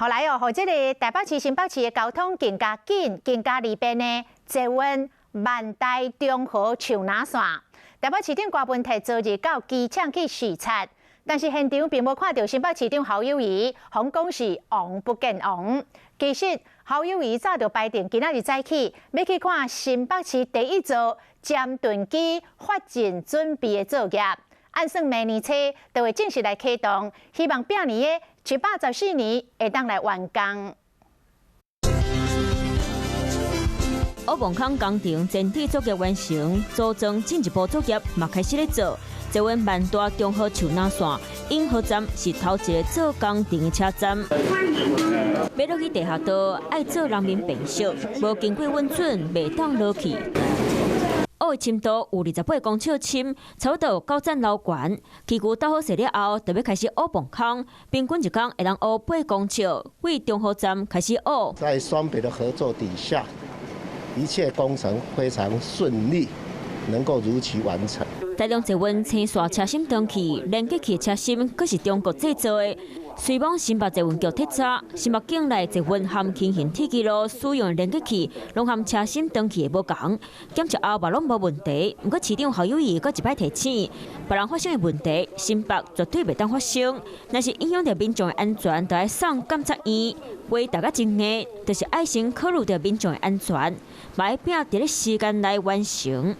后来哦，和这个台北市、新北市的交通更加紧、更加利便呢，坐稳万代中和树林线。台北市长郭文泰昨日到机场去视察，但是现场并无看到新北市长侯友宜，洪讲是王不见王。其实侯友宜早就排定今仔日早起要去看新北市第一座尖盾机发展准备的作业。按算明年初就会正式来启动，希望明年的714年会当来完工。乌磅坑工程整体作业完成，组装进一步作业嘛开始咧做。坐稳万大中和树林线永和站是头一个做工程的车站。要落去地下道，爱做人民辨识，无经过稳准，袂当落去。乌的深度有28公尺深，差不多9层楼高。基础搭好势了后，就要开始乌磅坑，平均一工会当乌8公尺。为中和站开始乌。在双北的合作底下，一切工程非常顺利，能够如期完成。大量坐稳青线车心灯器，连接器车心，佫是中国制造的。随往新北坐稳桥铁闸，新北境内坐稳含轻型铁轨路使用的连接器，拢含车心灯器的无同。检测后嘛拢无问题，不过市长侯友宜佫一摆提醒，别人发生的问题，新北绝对袂当发生。若是影响到民众的安全，就要送监察院。为大家争议，就是爱先考虑到民众的安全，嘛要拼伫咧时间内完成。